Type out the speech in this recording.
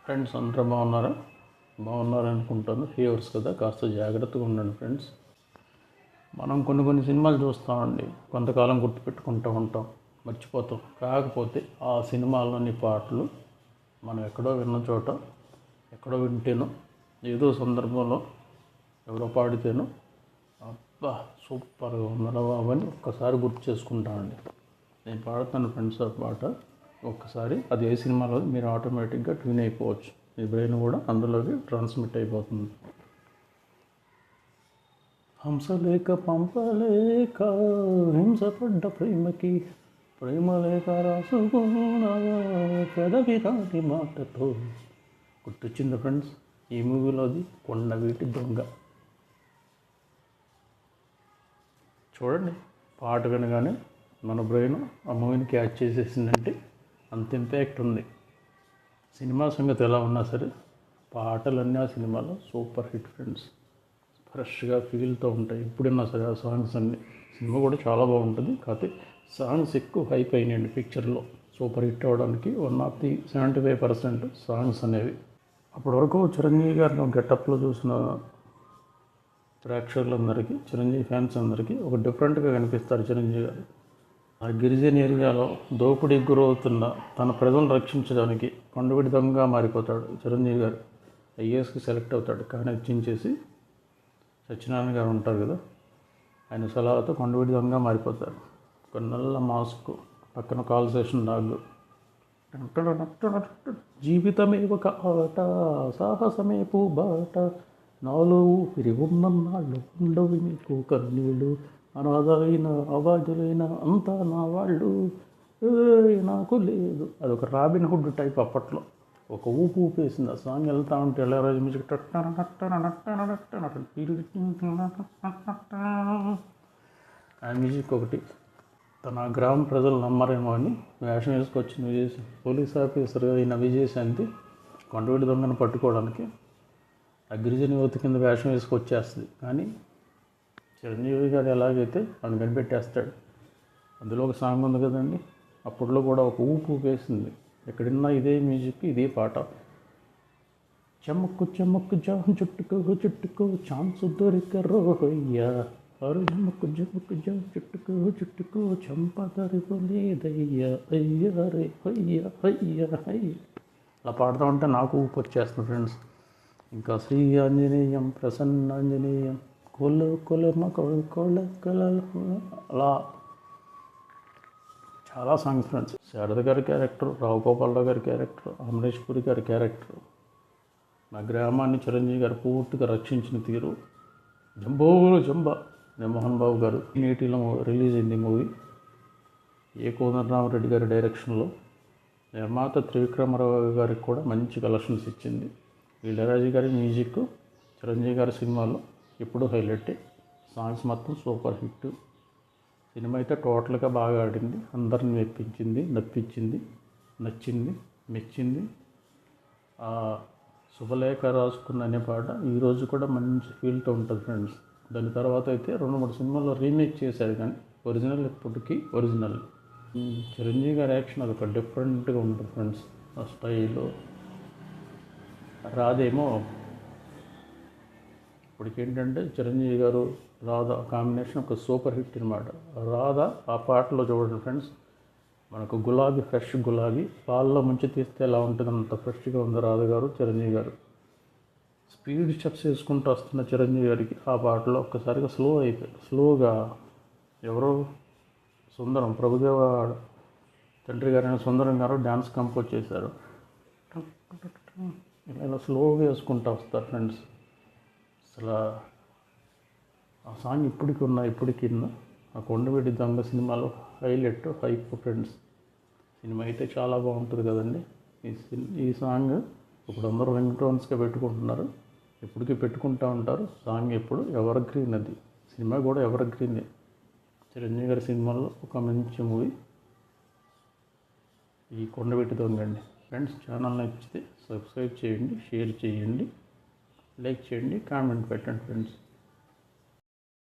Friends అందరూ బాగున్నారా అనుకుంటాను. ఫీవర్స్ కదా, కాస్త జాగ్రత్తగా ఉండండి ఫ్రెండ్స్. మనం కొన్ని సినిమాలు చూస్తామండి, కొంతకాలం గుర్తుపెట్టుకుంటూ ఉంటాం, మర్చిపోతాం. కాకపోతే ఆ సినిమాలోని పాటలు మనం ఎక్కడో విన్న చోట, ఎక్కడో వింటేనో, ఏదో సందర్భంలో ఎవరో పాడితేనో అబ్బా సూపర్గా ఉన్నదా బాబు అని ఒక్కసారి గుర్తు చేసుకుంటామండి. నేను పాడుతాను ఫ్రెండ్స్ ఆ పాట, ఒక్కసారి అది ఏ సినిమాలో మీరు ఆటోమేటిక్గా ట్యూన్ అయిపోవచ్చు. మీ బ్రెయిన్ కూడా అందులోకి ట్రాన్స్మిట్ అయిపోతుంది. హంసలేక పంపలేక హింసపడ్డ ప్రేమకి, ప్రేమ లేక రాసుకున్న పెదవి రాని మాటతో. గుర్తొచ్చింది ఫ్రెండ్స్, ఈ మూవీలోది కొండవీటి దొంగ. చూడండి, పాట వినగానే మన బ్రెయిన్ ఆ మూవీని క్యాచ్ చేసేసిందంటే అంత ఇంపాక్ట్ ఉంది. సినిమా సంగతి ఎలా ఉన్నా సరే, పాటలన్నీ ఆ సినిమాలో సూపర్ హిట్ ఫ్రెండ్స్. ఫ్రెష్గా ఫీల్తో ఉంటాయి ఎప్పుడన్నా సరే ఆ సాంగ్స్ అన్నీ. సినిమా కూడా చాలా బాగుంటుంది, కాకపోతే సాంగ్స్ ఎక్కువ హైప్ అయినాయండి పిక్చర్లో. సూపర్ హిట్ అవ్వడానికి 75% సాంగ్స్ అనేవి. అప్పటి వరకు చిరంజీవి గారిని గెటప్లో చూసిన ప్రేక్షకులందరికీ, చిరంజీవి ఫ్యాన్స్ అందరికీ ఒక డిఫరెంట్గా కనిపిస్తారు చిరంజీవి గారు. ఆ గిరిజన ఏరియాలో దోపిడీకి గురవుతున్న తన ప్రజలను రక్షించడానికి కొండవీటి దొంగగా మారిపోతాడు చిరంజీవి గారు. ఐఏఎస్కి సెలెక్ట్ అవుతాడు, కానీ ఇచ్చించేసి సత్యనారాయణ గారు ఉంటారు కదా, ఆయన సలహాతో కొండవీటి దొంగగా మారిపోతారు. కొన్ని నెలల మాస్క్, పక్కన కాల్ స్టేషన్ డాగ్. జీవితమే ఒక ఆట, సాహసమే పూబాట, నాలో ఊపిరి ఉన్నన్నాళ్ళు ఉండవు మీకు కన్నీళ్ళు, అనాథైన అవాజులైన అంతా నా వాళ్ళు, నాకు లేదు. అదొక రాబిన్ హుడ్ టైప్. అప్పట్లో ఒక ఊపు ఊపేసింది ఆ సాంగ్. వెళ్తా ఉంటే ఇళయరాజా మ్యూజిక్, ఆ మ్యూజిక్ ఒకటి. తన గ్రామ ప్రజలు నమ్మరేమో అని వేషం వేసుకొచ్చిన విజయశాంతి, పోలీస్ ఆఫీసర్గా అయిన విజయశాంతి కొండవీటి దొంగను పట్టుకోవడానికి ఆ గిరిజన యువత కింద వేషం వేసుకొచ్చేస్తుంది. కానీ చిరంజీవి గారు ఎలాగైతే ఆయన కనిపెట్టేస్తాడు. అందులో ఒక సాంగ్ ఉంది కదండి, అప్పట్లో కూడా ఒక ఊపు వేసింది. ఎక్కడున్నా ఇదే మ్యూజిక్, ఇదే పాట. చెమ్మక్కు చెమ్మక్కు జాం చుట్టుకో ఛాన్స్ దొరికరోయ్యా, చెమ్మక్కు జమ్మక్కు జాం చుట్టుకో చంపదరిపోలేదయ్యా, అయ్యా రే అయ్యా అయ్యా అయ్యా. అలా పాడుతూ ఉంటే నాకు ఊపు వచ్చేస్తుంది ఫ్రెండ్స్. ఇంకా శ్రీ ఆంజనేయం ప్రసన్నాంజనేయం కొల అలా చాలా సాంగ్స్ ఫ్రెండ్స్. శారద గారి క్యారెక్టర్, రావు గోపాలరావు గారి క్యారెక్టర్, అమరేష్ పురి గారి క్యారెక్టర్, నా గ్రామాన్ని చిరంజీవి గారు పూర్తిగా రక్షించిన తీరు, జంబా మోహన్ బాబు గారు. నేటిలో రిలీజ్ అయింది మూవీ, ఏ కోదండరామరెడ్డి గారి డైరెక్షన్లో. నిర్మాత త్రివిక్రమరావు గారికి కూడా మంచి కలెక్షన్స్ ఇచ్చింది. ఇళయరాజా గారి మ్యూజిక్ చిరంజీవి గారి సినిమాలో ఎప్పుడూ హైలైటే. సాంగ్స్ మొత్తం సూపర్ హిట్. సినిమా అయితే టోటల్గా బాగా ఆడింది, అందరిని మెప్పించింది, నచ్చింది, మెచ్చింది. శుభలేఖ రాసుకున్న అనే పాట ఈరోజు కూడా మంచి ఫీల్తో ఉంటుంది ఫ్రెండ్స్. దాని తర్వాత అయితే 2-3 సినిమాల్లో రీమేక్ చేశారు, కానీ ఒరిజినల్ ఇప్పటికీ ఒరిజినల్. చిరంజీవి గారి యాక్షన్ అదొక డిఫరెంట్గా ఉంటుంది ఫ్రెండ్స్. ఆ స్టైలు రాధేమో, ఇప్పటికేంటంటే చిరంజీవి గారు రాధా కాంబినేషన్ ఒక సూపర్ హిట్ అనమాట. రాధా ఆ పాటలో చూడండి ఫ్రెండ్స్, మనకు గులాబీ, ఫ్రెష్ గులాబీ పాల్లో ముంచి తీస్తే ఎలా ఉంటుంది అంత ఫ్రెష్గా ఉంది రాధా గారు. చిరంజీవి గారు స్పీడ్ స్టెప్స్ వేసుకుంటూ వస్తున్న చిరంజీవి గారికి ఆ పాటలో ఒక్కసారిగా స్లోగా ఎవరో సుందరం, ప్రభుదేవ తండ్రి గారైన సుందరం గారు డ్యాన్స్ కంపోజ్ చేశారు. ఇలా స్లోగా వేసుకుంటూ వస్తారు ఫ్రెండ్స్. అసలు ఆ సాంగ్ ఇప్పటికీ ఆ కొండవీటి దొంగ సినిమాలో హైలైట్, హైప్ ఫ్రెండ్స్. సినిమా అయితే చాలా బాగుంటుంది కదండి. ఈ సాంగ్ ఇప్పుడు అందరూ రింగ్ టోన్స్గా పెట్టుకుంటున్నారు, ఎప్పటికీ పెట్టుకుంటూ ఉంటారు. సాంగ్ ఎప్పుడు ఎవర్ గ్రీన్, అది సినిమా కూడా ఎవర్ గ్రీనే. చిరంజీవి గారి సినిమాలో ఒక మంచి మూవీ ఈ కొండవీటి దొంగ అండి. ఫ్రెండ్స్, ఛానల్ నచ్చితే సబ్స్క్రైబ్ చేయండి, షేర్ చేయండి, లైక్ చేయండి, కామెంట్ పెట్టండి ఫ్రెండ్స్.